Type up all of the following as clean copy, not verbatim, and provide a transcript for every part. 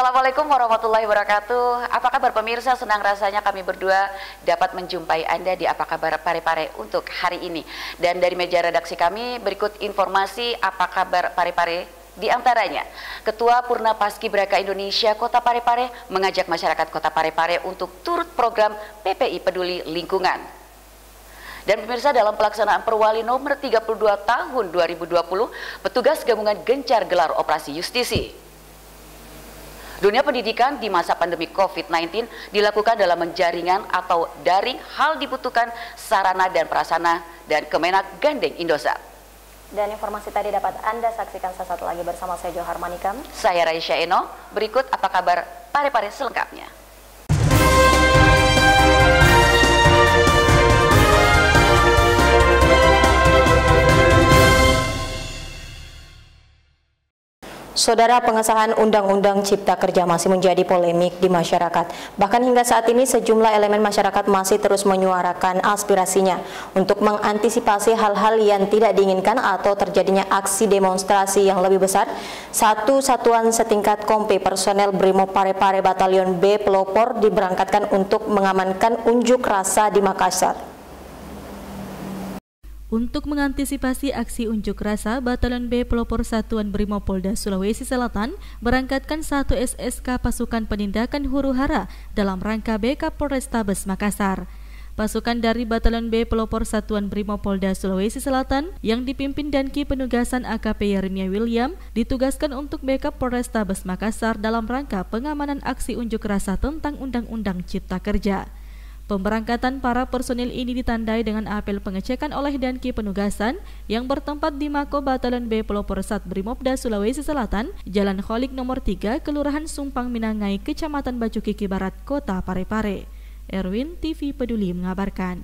Assalamualaikum warahmatullahi wabarakatuh. Apa kabar pemirsa? Senang rasanya kami berdua dapat menjumpai Anda di Apa Kabar Parepare untuk hari ini. Dan dari meja redaksi kami berikut informasi Apa Kabar Parepare. Di antaranya, Ketua Purna Paskibraka Indonesia Kota Parepare mengajak masyarakat Kota Parepare untuk turut program PPI Peduli Lingkungan. Dan pemirsa, dalam pelaksanaan Perwali nomor 32 tahun 2020, petugas gabungan gencar gelar operasi justisi. Dunia pendidikan di masa pandemi COVID-19 dilakukan dalam menjaringan atau daring, hal dibutuhkan sarana dan prasarana, dan Kemenak gandeng Indosat. Dan informasi tadi dapat Anda saksikan sesaat lagi bersama saya Johar Manikam. Saya Raisya Eno. Berikut Apa Kabar Parepare selengkapnya. Saudara, pengesahan Undang-Undang Cipta Kerja masih menjadi polemik di masyarakat. Bahkan hingga saat ini sejumlah elemen masyarakat masih terus menyuarakan aspirasinya untuk mengantisipasi hal-hal yang tidak diinginkan atau terjadinya aksi demonstrasi yang lebih besar. Satu satuan setingkat kompi personel Brimob Parepare Batalion B Pelopor diberangkatkan untuk mengamankan unjuk rasa di Makassar. Untuk mengantisipasi aksi unjuk rasa, Batalion B Pelopor Satuan Brimopolda Sulawesi Selatan berangkatkan 1 SSK pasukan penindakan huru-hara dalam rangka backup Polrestabes Makassar. Pasukan dari Batalion B Pelopor Satuan Brimopolda Sulawesi Selatan yang dipimpin Danki Penugasan AKP Yeremia William ditugaskan untuk backup Polrestabes Makassar dalam rangka pengamanan aksi unjuk rasa tentang Undang-Undang Cipta Kerja. Pemberangkatan para personil ini ditandai dengan apel pengecekan oleh Danki Penugasan yang bertempat di Mako Batalion B Pelopor Sat Brimopda Sulawesi Selatan, Jalan Kholik nomor 3, Kelurahan Sumpang Minangai, Kecamatan Bacukiki Barat, Kota Parepare. Erwin, TV Peduli mengabarkan.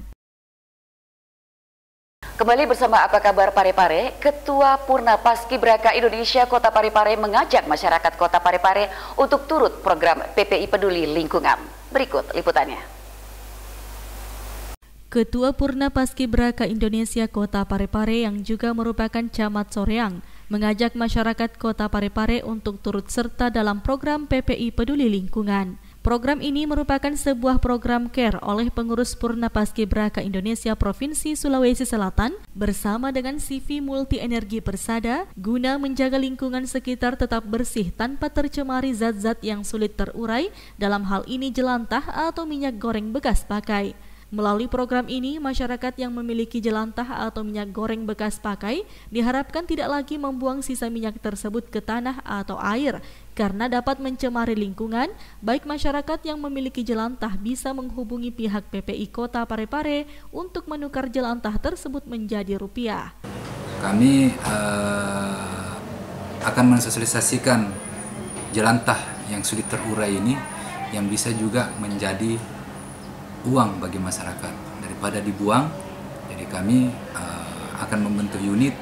Kembali bersama Apa Kabar Parepare, Ketua Purna Paskibraka Indonesia Kota Parepare mengajak masyarakat Kota Parepare untuk turut program PPI Peduli Lingkungan. Berikut liputannya. Ketua Purna Paskibraka Indonesia Kota Parepare yang juga merupakan Camat Soreang mengajak masyarakat Kota Parepare untuk turut serta dalam program PPI Peduli Lingkungan. Program ini merupakan sebuah program care oleh pengurus Purna Paskibraka Indonesia Provinsi Sulawesi Selatan bersama dengan CV Multi Energi Persada guna menjaga lingkungan sekitar tetap bersih tanpa tercemari zat-zat yang sulit terurai, dalam hal ini jelantah atau minyak goreng bekas pakai. Melalui program ini, masyarakat yang memiliki jelantah atau minyak goreng bekas pakai diharapkan tidak lagi membuang sisa minyak tersebut ke tanah atau air karena dapat mencemari lingkungan. Baik masyarakat yang memiliki jelantah bisa menghubungi pihak PPI Kota Parepare untuk menukar jelantah tersebut menjadi rupiah. Kami akan mensosialisasikan jelantah yang sulit terurai ini yang bisa juga menjadi uang bagi masyarakat daripada dibuang. Jadi kami akan membentuk unit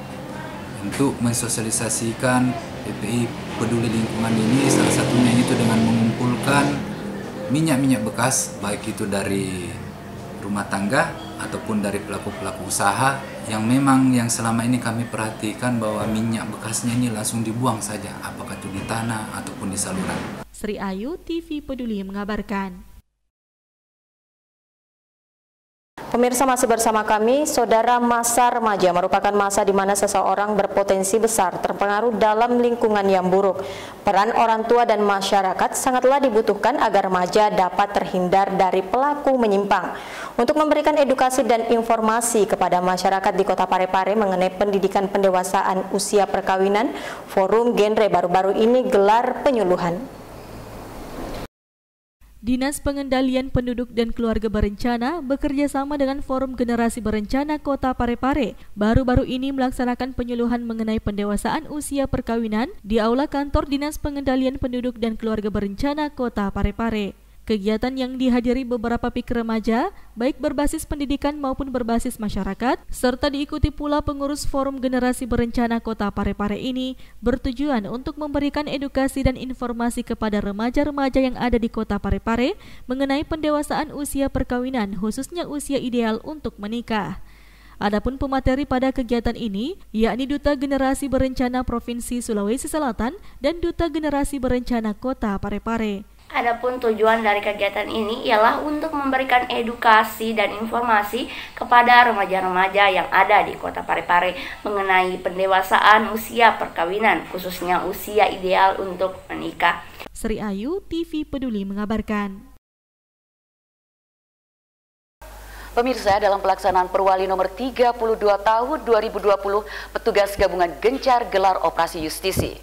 untuk mensosialisasikan PPI Peduli Lingkungan ini, salah satunya itu dengan mengumpulkan minyak-minyak bekas, baik itu dari rumah tangga ataupun dari pelaku-pelaku usaha yang memang yang selama ini kami perhatikan bahwa minyak bekasnya ini langsung dibuang saja, apakah itu di tanah ataupun di saluran. Sri Ayu, TV Peduli mengabarkan. Pemirsa, masih bersama kami. Saudara, masa remaja merupakan masa di mana seseorang berpotensi besar terpengaruh dalam lingkungan yang buruk. Peran orang tua dan masyarakat sangatlah dibutuhkan agar remaja dapat terhindar dari pelaku menyimpang. Untuk memberikan edukasi dan informasi kepada masyarakat di Kota Parepare mengenai pendidikan pendewasaan usia perkawinan, Forum Genre baru-baru ini gelar penyuluhan. Dinas Pengendalian Penduduk dan Keluarga Berencana bekerja sama dengan Forum Generasi Berencana Kota Parepare baru-baru ini melaksanakan penyuluhan mengenai pendewasaan usia perkawinan di Aula Kantor Dinas Pengendalian Penduduk dan Keluarga Berencana Kota Parepare. Kegiatan yang dihadiri beberapa PIK remaja, baik berbasis pendidikan maupun berbasis masyarakat, serta diikuti pula pengurus Forum Generasi Berencana Kota Parepare ini, bertujuan untuk memberikan edukasi dan informasi kepada remaja-remaja yang ada di Kota Parepare mengenai pendewasaan usia perkawinan, khususnya usia ideal untuk menikah. Adapun pemateri pada kegiatan ini, yakni Duta Generasi Berencana Provinsi Sulawesi Selatan dan Duta Generasi Berencana Kota Parepare. Adapun tujuan dari kegiatan ini ialah untuk memberikan edukasi dan informasi kepada remaja-remaja yang ada di Kota Parepare mengenai pendewasaan usia perkawinan, khususnya usia ideal untuk menikah. Sri Ayu, TV Peduli mengabarkan. Pemirsa, dalam pelaksanaan Perwali nomor 32 tahun 2020, petugas gabungan gencar gelar operasi justisi.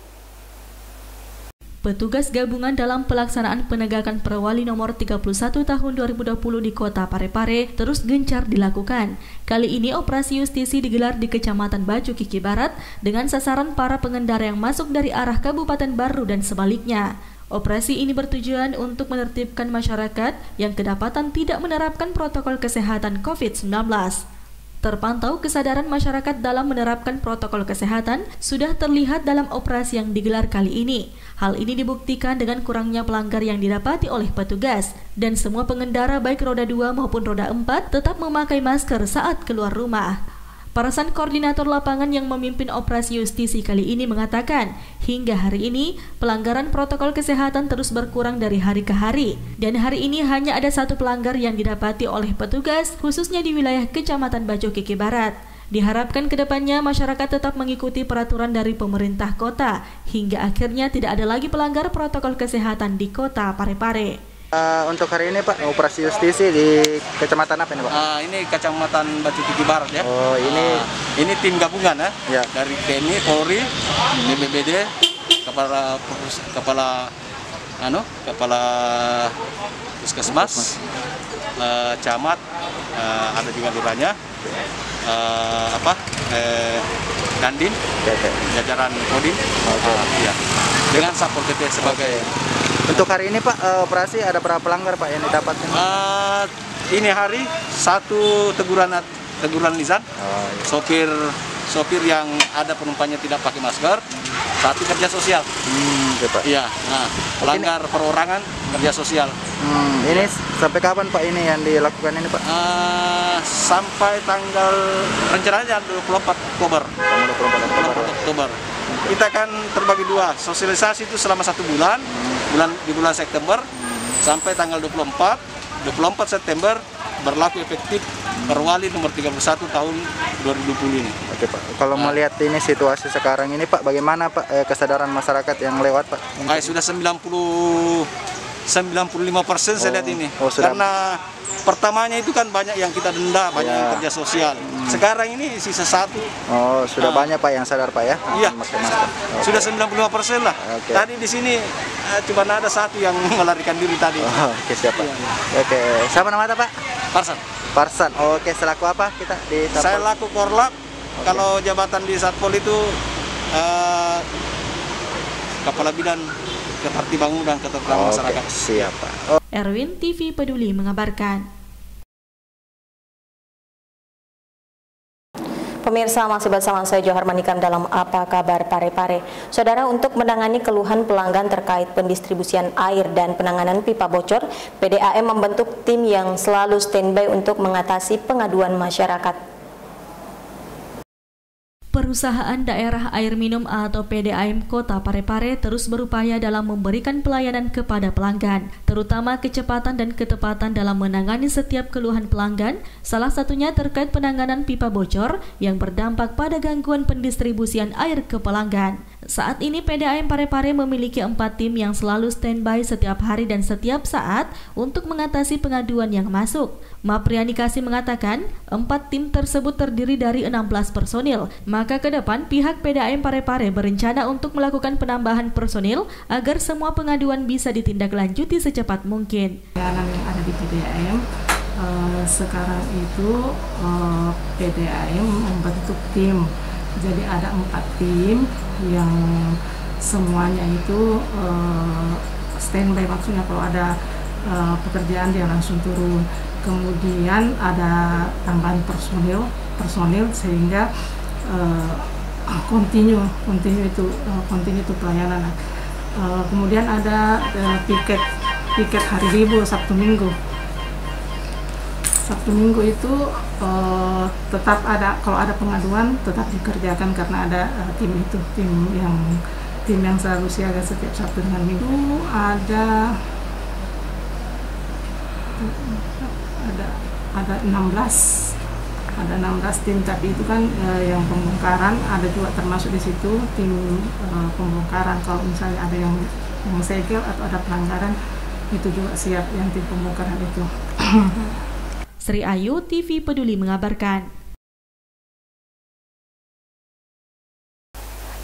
Petugas gabungan dalam pelaksanaan penegakan Perwali nomor 31 tahun 2020 di Kota Parepare terus gencar dilakukan. Kali ini operasi justisi digelar di Kecamatan Baju Kiki Barat dengan sasaran para pengendara yang masuk dari arah Kabupaten Baru dan sebaliknya. Operasi ini bertujuan untuk menertibkan masyarakat yang kedapatan tidak menerapkan protokol kesehatan COVID-19. Terpantau kesadaran masyarakat dalam menerapkan protokol kesehatan sudah terlihat dalam operasi yang digelar kali ini. Hal ini dibuktikan dengan kurangnya pelanggar yang didapati oleh petugas dan semua pengendara baik roda 2 maupun roda 4 tetap memakai masker saat keluar rumah. Parasan koordinator lapangan yang memimpin operasi justisi kali ini mengatakan, hingga hari ini pelanggaran protokol kesehatan terus berkurang dari hari ke hari. Dan hari ini hanya ada satu pelanggar yang didapati oleh petugas, khususnya di wilayah Kecamatan Baju Kiki Barat. Diharapkan kedepannya masyarakat tetap mengikuti peraturan dari pemerintah kota, hingga akhirnya tidak ada lagi pelanggar protokol kesehatan di Kota Parepare. Untuk hari ini Pak, operasi justisi di kecamatan apa ini Pak? Ini Kecamatan Batu Kiki Barat ya. Oh ini tim gabungan ya. Dari TNI, Polri, BPBD, kepala puskesmas, camat, ada juga lurahnya, Dandim, jajaran Kodim, ya. Dengan Satpol PP sebagai. Untuk hari ini Pak, operasi ada berapa pelanggar Pak yang didapatkan? Ini hari satu teguran lisan, sopir yang ada penumpangnya tidak pakai masker, satu kerja sosial. Iya, pelanggar perorangan kerja sosial. Ini sampai kapan Pak ini yang dilakukan ini Pak? Sampai tanggal rencananya 24 Oktober. 24 Oktober. Kita kan terbagi dua, sosialisasi itu selama 1 bulan, di bulan September sampai tanggal 24 September berlaku efektif Perwali nomor 31 tahun 2020 ini. Oke Pak, kalau melihat ini situasi sekarang ini Pak, bagaimana Pak kesadaran masyarakat yang lewat Pak? Sudah 95% saya lihat ini. Karena pertamanya itu kan banyak yang kita denda, banyak yang kerja sosial. Sekarang ini sisa satu. Sudah banyak Pak yang sadar Pak ya? Iya, sudah 95% lah. Tadi di sini cuma ada satu yang melarikan diri tadi. Oke, siap Pak. Oke, siapa nama Pak? Parsan. Oke, selaku apa kita di Satpol? Saya laku Korlap. Kalau jabatan di Satpol itu Kepala Bidang Ketertiban Umum dan Ketertiban Masyarakat. Siap Pak. Erwin, TV Peduli mengabarkan. Pemirsa, masih bersama saya Johar Manikam dalam Apa Kabar Parepare. Saudara, untuk menangani keluhan pelanggan terkait pendistribusian air dan penanganan pipa bocor, PDAM membentuk tim yang selalu standby untuk mengatasi pengaduan masyarakat. Perusahaan Daerah Air Minum atau PDAM Kota Parepare terus berupaya dalam memberikan pelayanan kepada pelanggan, terutama kecepatan dan ketepatan dalam menangani setiap keluhan pelanggan, salah satunya terkait penanganan pipa bocor yang berdampak pada gangguan pendistribusian air ke pelanggan. Saat ini PDAM Parepare memiliki 4 tim yang selalu standby setiap hari dan setiap saat untuk mengatasi pengaduan yang masuk. Mapriani Kasih mengatakan 4 tim tersebut terdiri dari 16 personil. Maka ke depan pihak PDAM Parepare berencana untuk melakukan penambahan personil agar semua pengaduan bisa ditindaklanjuti secepat mungkin. Yang ada di PDAM sekarang itu PDAM membentuk tim. Jadi ada 4 tim yang semuanya itu standby, maksudnya kalau ada pekerjaan dia langsung turun. Kemudian ada tambahan personil sehingga continue itu pelayanan. Kemudian ada piket hari libur Sabtu Minggu Sabtu Minggu itu tetap ada, kalau ada pengaduan tetap dikerjakan karena ada tim yang selalu siaga setiap Sabtu dengan Minggu. Ada 16 tim, tapi itu kan yang pembongkaran ada juga termasuk di situ tim pembongkaran. Kalau misalnya ada yang segel atau ada pelanggaran, itu juga siap yang tim pembongkaran itu. Sri Ayu, TV Peduli mengabarkan.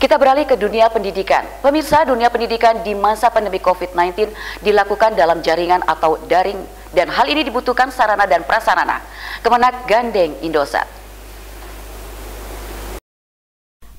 Kita beralih ke dunia pendidikan. Pemirsa, dunia pendidikan di masa pandemi COVID-19 dilakukan dalam jaringan atau daring, dan hal ini dibutuhkan sarana dan prasarana. Kemenak gandeng Indosat.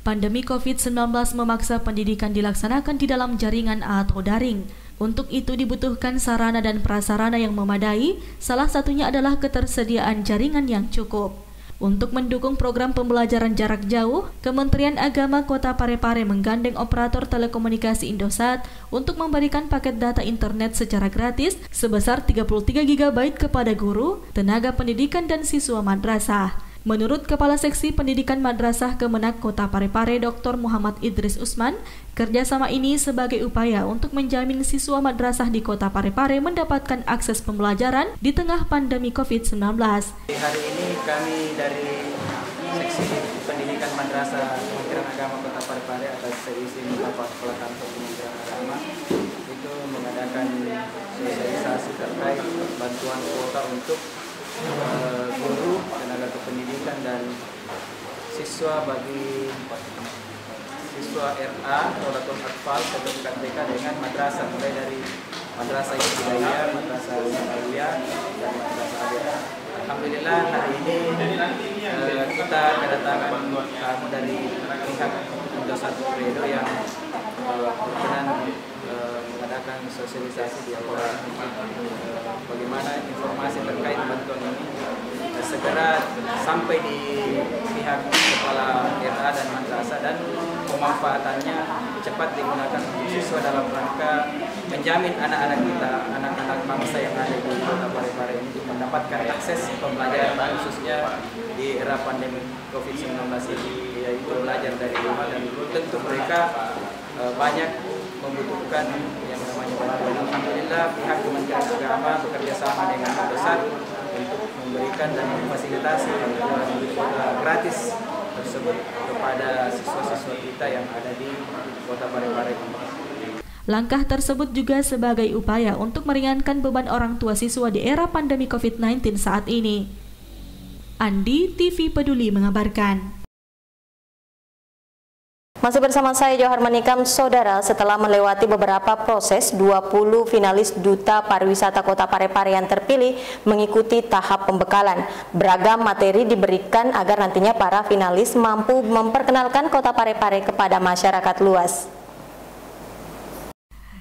Pandemi COVID-19 memaksa pendidikan dilaksanakan di dalam jaringan atau daring. Untuk itu dibutuhkan sarana dan prasarana yang memadai, salah satunya adalah ketersediaan jaringan yang cukup. Untuk mendukung program pembelajaran jarak jauh, Kementerian Agama Kota Parepare menggandeng operator telekomunikasi Indosat untuk memberikan paket data internet secara gratis sebesar 33 GB kepada guru, tenaga pendidikan dan siswa madrasah. Menurut Kepala Seksi Pendidikan Madrasah Kemenak Kota Parepare Dr. Muhammad Idris Usman, kerjasama ini sebagai upaya untuk menjamin siswa madrasah di Kota Parepare mendapatkan akses pembelajaran di tengah pandemi COVID-19. Hari ini kami dari Seksi Pendidikan Madrasah Kementerian Agama Kota Parepare atas seizin Bapak Kepala Kantor Kementerian Agama itu mengadakan sosialisasi terkait bantuan kuota untuk guru, tenaga kependidikan dan siswa bagi siswa RA, Rodatul Atfal, sertifikat TK dengan madrasah, mulai dari madrasah Ibtidaiyah, madrasah Sanawiyah dan madrasah Aliyah. Alhamdulillah hari ini kita kedatangan tamu dari pihak Indosat Kredo yang berkenan mengadakan sosialisasi di awal bagaimana informasi terkait bantuan ini segera sampai di pihak kepala RA dan madrasah dan pemanfaatannya cepat digunakan untuk siswa dalam rangka menjamin anak-anak kita, anak-anak bangsa yang ada di Kota Parepare ini mendapatkan akses pembelajaran khususnya di era pandemi COVID-19 ini, yaitu belajar dari rumah, dan tentu mereka banyak membutuhkan yang namanya bantuan. Alhamdulillah pihak Kementerian Agama bekerja sama dengan Indosat untuk memberikan dan memfasilitasi gratis tersebut kepada siswa-siswa kita yang ada di Kota Parepare. Langkah tersebut juga sebagai upaya untuk meringankan beban orang tua siswa di era pandemi COVID-19 saat ini. Andi, TV Peduli mengabarkan. Masih bersama saya Johar Manikam, saudara. Setelah melewati beberapa proses, 20 finalis Duta Pariwisata Kota Parepare yang terpilih mengikuti tahap pembekalan. Beragam materi diberikan agar nantinya para finalis mampu memperkenalkan Kota Parepare kepada masyarakat luas.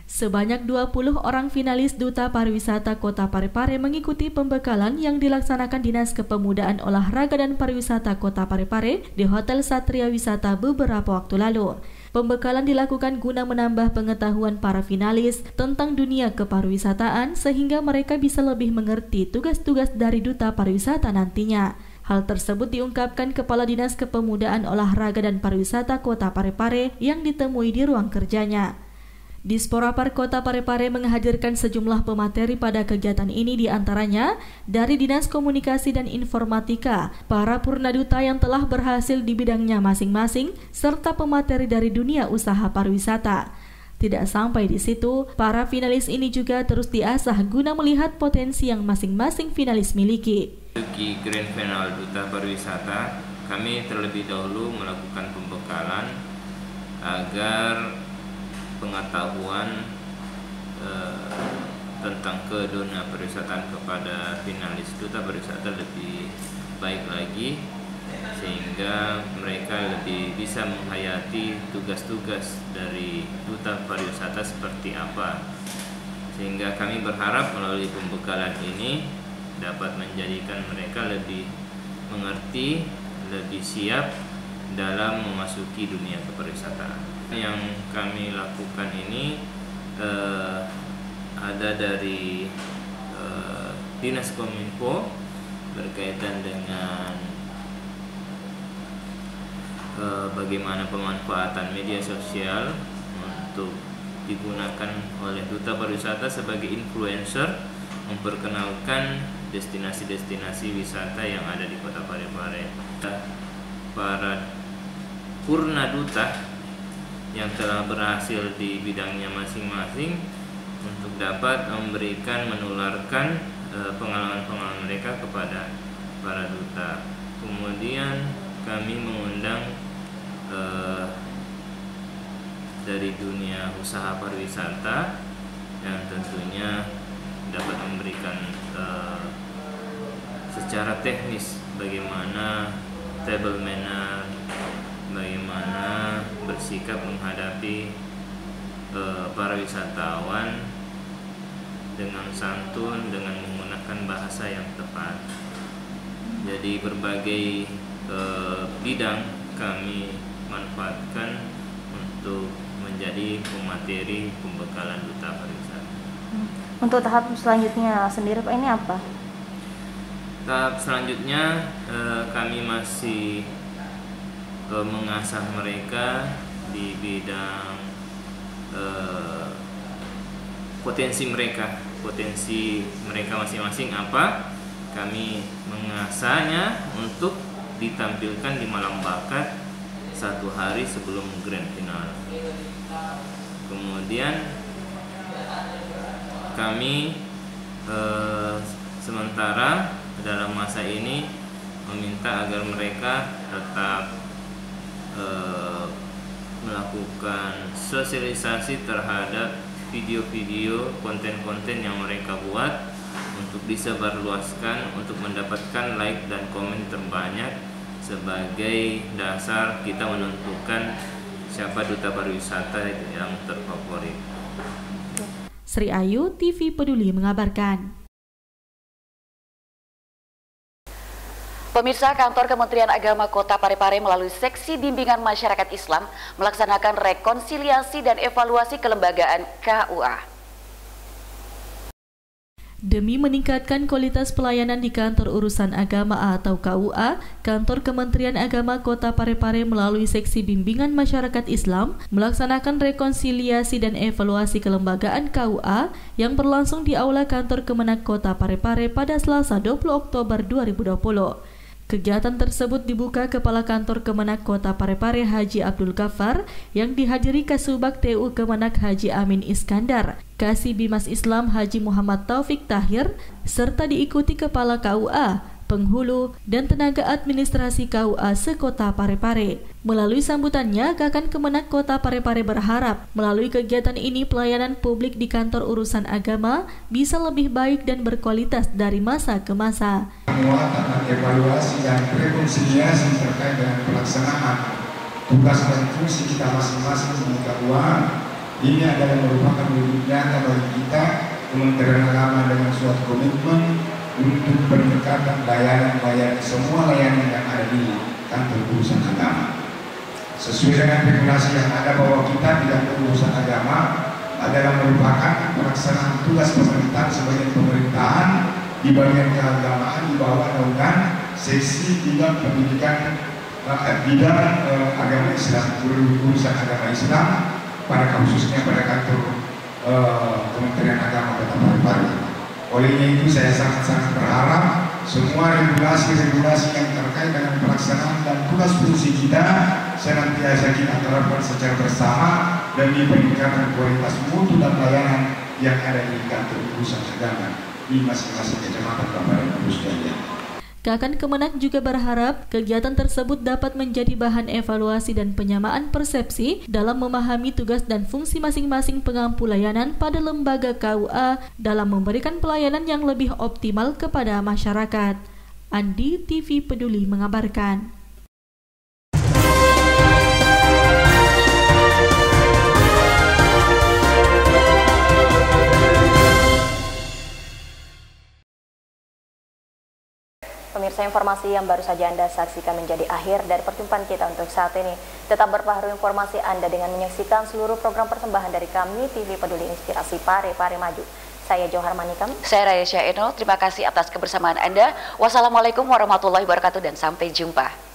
Sebanyak 20 orang finalis Duta Pariwisata Kota Parepare mengikuti pembekalan yang dilaksanakan Dinas Kepemudaan Olahraga dan Pariwisata Kota Parepare di Hotel Satria Wisata beberapa waktu lalu. Pembekalan dilakukan guna menambah pengetahuan para finalis tentang dunia kepariwisataan sehingga mereka bisa lebih mengerti tugas-tugas dari Duta Pariwisata nantinya. Hal tersebut diungkapkan Kepala Dinas Kepemudaan Olahraga dan Pariwisata Kota Parepare yang ditemui di ruang kerjanya. Disporapar Kota Parepare menghadirkan sejumlah pemateri pada kegiatan ini, diantaranya dari Dinas Komunikasi dan Informatika, para purnaduta yang telah berhasil di bidangnya masing-masing, serta pemateri dari dunia usaha pariwisata. Tidak sampai di situ, para finalis ini juga terus diasah guna melihat potensi yang masing-masing finalis miliki. Di Grand Final Duta Pariwisata, kami terlebih dahulu melakukan pembekalan agar pengetahuan tentang dunia pariwisataan kepada finalis Duta Pariwisata lebih baik lagi, sehingga mereka lebih bisa menghayati tugas-tugas dari Duta Pariwisata seperti apa. Sehingga kami berharap melalui pembekalan ini dapat menjadikan mereka lebih mengerti, lebih siap dalam memasuki dunia kepariwisataan. Yang kami lakukan ini ada dari Dinas Kominfo, berkaitan dengan bagaimana pemanfaatan media sosial untuk digunakan oleh Duta Pariwisata sebagai influencer memperkenalkan destinasi-destinasi wisata yang ada di Kota Parepare. Para Purna Duta yang telah berhasil di bidangnya masing-masing untuk dapat menularkan pengalaman-pengalaman mereka kepada para duta. Kemudian kami mengundang dari dunia usaha pariwisata yang tentunya dapat memberikan secara teknis bagaimana table manner, bagaimana bersikap menghadapi para wisatawan dengan santun, dengan menggunakan bahasa yang tepat. Jadi berbagai bidang kami manfaatkan untuk menjadi pemateri pembekalan Duta Pariwisata. Untuk tahap selanjutnya sendiri Pak, ini apa? Tahap selanjutnya kami masih mengasah mereka di bidang potensi mereka masing-masing apa. Kami mengasahnya untuk ditampilkan di Malam Bakat 1 hari sebelum grand final. Kemudian kami sementara dalam masa ini meminta agar mereka tetap melakukan sosialisasi terhadap video-video, konten-konten yang mereka buat untuk disebarluaskan, untuk mendapatkan like dan komen terbanyak sebagai dasar kita menentukan siapa Duta Pariwisata yang terfavorit. Sri Ayu, TV Peduli mengabarkan. Pemirsa, Kantor Kementerian Agama Kota Parepare melalui Seksi Bimbingan Masyarakat Islam melaksanakan rekonsiliasi dan evaluasi kelembagaan KUA. Demi meningkatkan kualitas pelayanan di Kantor Urusan Agama atau KUA, Kantor Kementerian Agama Kota Parepare melalui Seksi Bimbingan Masyarakat Islam melaksanakan rekonsiliasi dan evaluasi kelembagaan KUA yang berlangsung di Aula Kantor Kemenak Kota Parepare pada Selasa 20 Oktober 2020. Kegiatan tersebut dibuka Kepala Kantor Kemenak Kota Parepare Haji Abdul Ghaffar yang dihadiri Kasubag TU Kemenak Haji Amin Iskandar, Kasih Bimas Islam Haji Muhammad Taufik Tahir, serta diikuti Kepala KUA, penghulu, dan tenaga administrasi KUA sekota Parepare. Melalui sambutannya, Kakan Kemenak Kota Parepare berharap melalui kegiatan ini pelayanan publik di Kantor Urusan Agama bisa lebih baik dan berkualitas dari masa ke masa. Penguatan dan evaluasi dan rekonsiliasi terkait dengan pelaksanaan tugas dan fungsi kita masing-masing di KUA ini adalah merupakan wujud nyata bagi kita Kementerian Agama dengan suatu komitmen untuk pendekatan layanan semua layanan yang ada di Kantor Urusan Agama. Sesuai dengan regulasi yang ada bahwa kita tidak berurusan agama adalah merupakan pelaksanaan tugas pemerintahan sebagai pemerintahan di bagian keagamaan di bawah naungan Seksi Bidang Pendidikan bidang agama Islam, urusan agama Islam pada khususnya pada Kantor Kementerian Agama Kota Parepare. Olehnya itu saya sangat-sangat berharap semua regulasi-regulasi yang terkait dengan pelaksanaan dan tugas fungsi kita senantiasa kita terapkan secara bersama demi peningkatan kualitas mutu dan pelayanan yang ada di Kantor Urusan Agama di masing-masing kecamatan Bapak dan Ibu sekalian. Kakan Kemenak juga berharap kegiatan tersebut dapat menjadi bahan evaluasi dan penyamaan persepsi dalam memahami tugas dan fungsi masing-masing pengampu layanan pada lembaga KUA dalam memberikan pelayanan yang lebih optimal kepada masyarakat. Andi, TV Peduli mengabarkan. Pemirsa, informasi yang baru saja Anda saksikan menjadi akhir dari perjumpaan kita untuk saat ini. Tetap berbaharu informasi Anda dengan menyaksikan seluruh program persembahan dari kami TV Peduli Inspirasi Parepare Maju. Saya Johar Manikam. Saya Raya Syaheno. Terima kasih atas kebersamaan Anda. Wassalamualaikum warahmatullahi wabarakatuh dan sampai jumpa.